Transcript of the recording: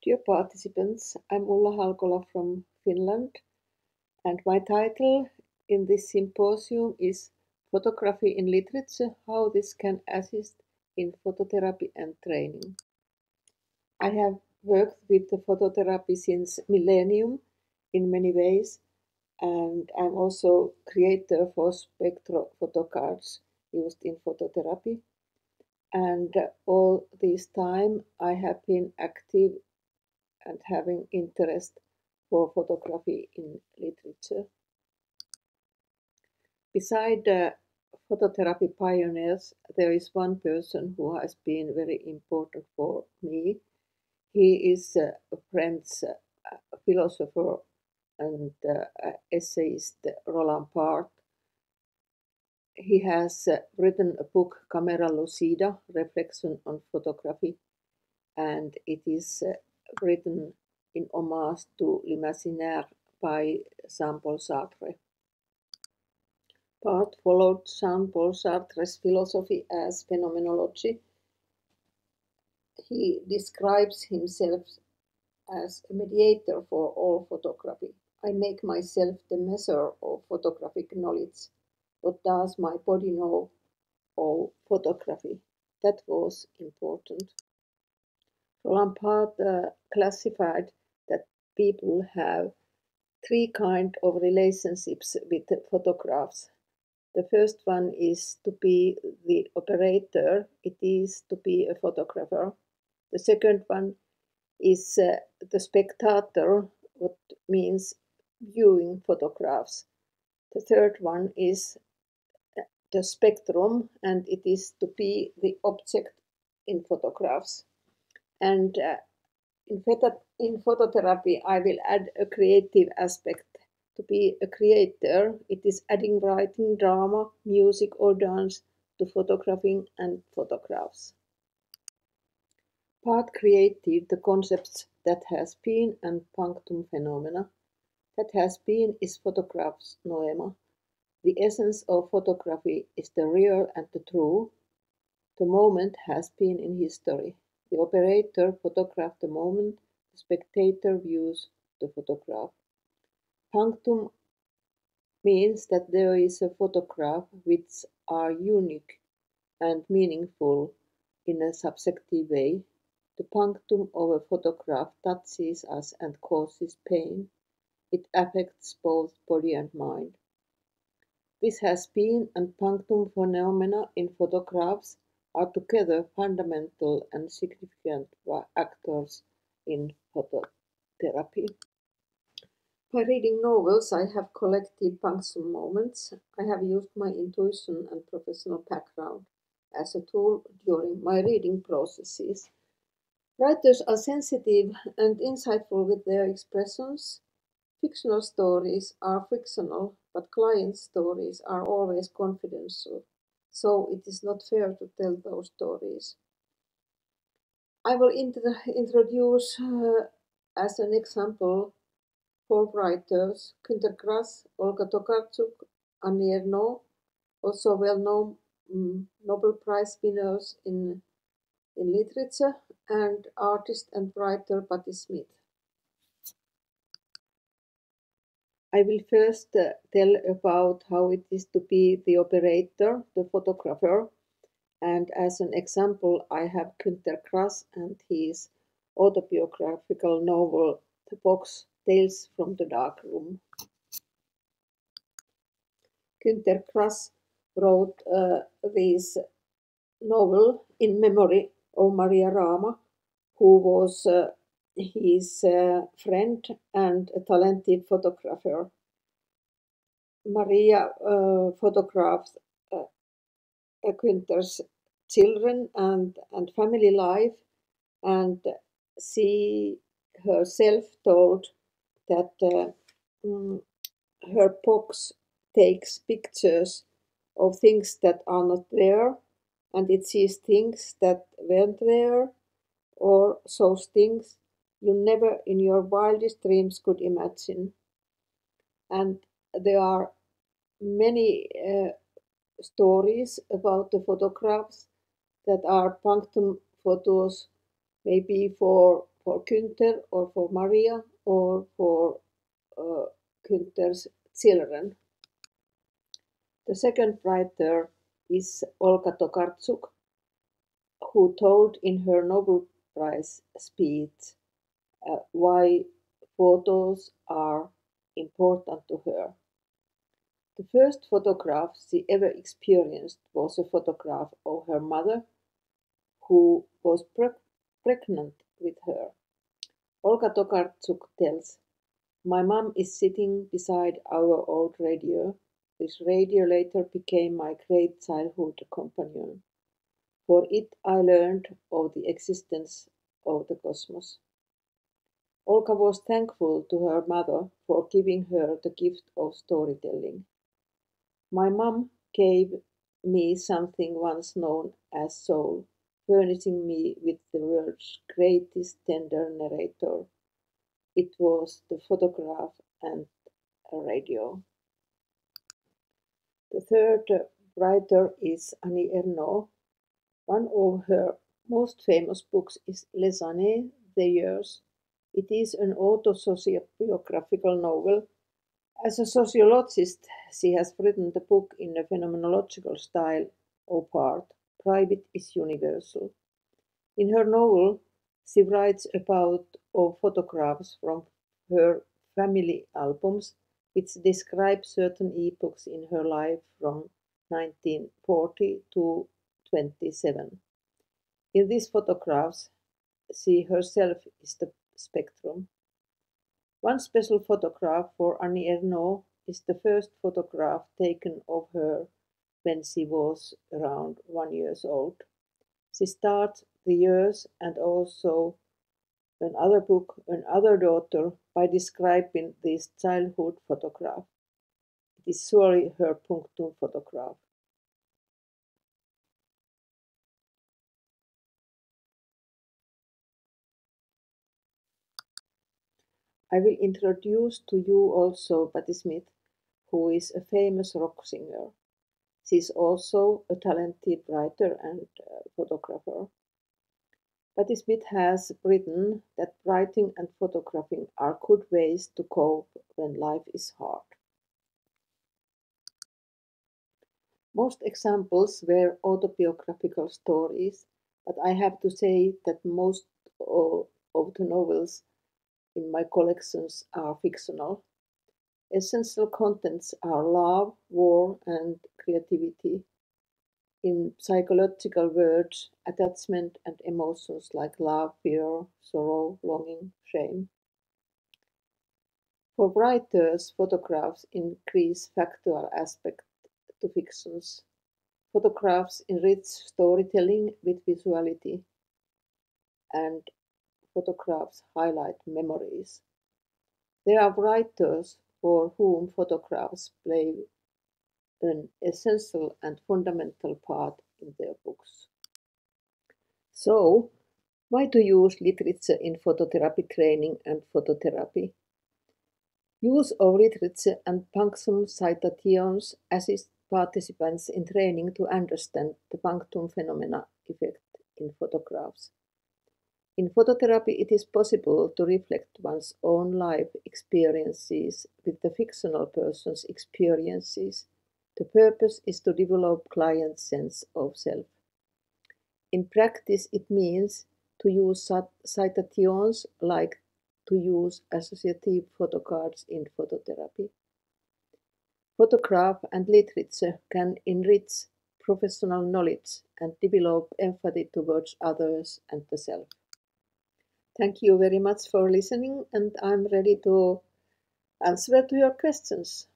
Dear participants, I'm Ulla Halkola from Finland, and my title in this symposium is Photography in Literature, How This Can Assist in Phototherapy and Training. I have worked with the phototherapy since millennium in many ways, and I'm also creator for spectro photo cards used in phototherapy. And all this time I have been active and having interest for photography in literature. Beside the phototherapy pioneers, there is one person who has been very important for me. He is a French philosopher and essayist Roland Barthes. He has written a book, Camera Lucida, Reflection on Photography, and it is written in homage to L'Imaginaire by Jean-Paul Sartre. Barthes followed Jean-Paul Sartre's philosophy as phenomenology. He describes himself as a mediator for all photography. I make myself the measure of photographic knowledge. What does my body know of photography? That was important. Roland Barthes classified that people have three kinds of relationships with photographs. The first one is to be the operator, it is to be a photographer. The second one is the spectator, what means viewing photographs. The third one is the spectrum, and it is to be the object in photographs. And in phototherapy, I will add a creative aspect. To be a creator, it is adding writing, drama, music, or dance to photographing and photographs. Barthes created the concepts that has been and punctum phenomena. That has been is photograph's noema. The essence of photography is the real and the true. The moment has been in history. The operator photographs the moment, the spectator views the photograph. Punctum means that there is a photograph which are unique and meaningful in a subjective way. The punctum of a photograph touches us and causes pain. It affects both body and mind. This has been and punctum phenomena in photographs are together fundamental and significant actors in phototherapy. By reading novels, I have collected punctum moments. I have used my intuition and professional background as a tool during my reading processes. Writers are sensitive and insightful with their expressions. Fictional stories are fictional, but client stories are always confidential, so it is not fair to tell those stories. I will introduce as an example four writers: Günter Grass, Olga Tokarczuk, Annie Ernaux, also well-known Nobel Prize winners in literature, and artist and writer Patti Smith. I will first tell about how it is to be the operator, the photographer, and as an example I have Günter Grass and his autobiographical novel The Box Tales from the Dark Room. Günter Grass wrote this novel in memory of Maria Rama, who was his friend and a talented photographer. Maria photographed Günter's children and family life, and she herself told that her box takes pictures of things that are not there, and it sees things that weren't there, or shows things you never in your wildest dreams could imagine. And there are many stories about the photographs that are punctum photos, maybe for for Günther or for Maria or for uh, Günther's children. The second writer is Olga Tokarczuk, who told in her Nobel Prize speech why photos are important to her. The first photograph she ever experienced was a photograph of her mother, who was pregnant with her. Olga Tokarczuk tells, "My mom is sitting beside our old radio. This radio later became my great childhood companion. For it I learned of the existence of the cosmos." Olga was thankful to her mother for giving her the gift of storytelling. "My mom gave me something once known as soul, furnishing me with the world's greatest tender narrator. It was the photograph and a radio." The third writer is Annie Ernaux. One of her most famous books is Les années, the years. It is an autobiographical novel. As a sociologist, she has written the book in a phenomenological style of part. Private is universal. In her novel, she writes about of photographs from her family albums, which describe certain epochs in her life from 1940 to 27. In these photographs, she herself is the spectrum. One special photograph for Annie Ernaux is the first photograph taken of her when she was around 1 year old. She starts the years and also another book, Another Daughter, by describing this childhood photograph. It is surely her punctum photograph. I will introduce to you also Patti Smith, who is a famous rock singer. She is also a talented writer and photographer. Patti Smith has written that writing and photographing are good ways to cope when life is hard. Most examples were autobiographical stories, but I have to say that most of the novels in my collections are fictional. Essential contents are love, war, and creativity. In psychological words, attachment and emotions like love, fear, sorrow, longing, shame. For writers, photographs increase factual aspect to fictions. Photographs enrich storytelling with visuality, and photographs highlight memories. There are writers for whom photographs play an essential and fundamental part in their books. So, why to use literature in phototherapy training and phototherapy? Use of literature and punctum citations assist participants in training to understand the punctum phenomena effect in photographs. In phototherapy, it is possible to reflect one's own life experiences with the fictional person's experiences. The purpose is to develop client's sense of self. In practice, it means to use citations like to use associative photocards in phototherapy. Photograph and literature can enrich professional knowledge and develop empathy towards others and the self. Thank you very much for listening, and I'm ready to answer to your questions.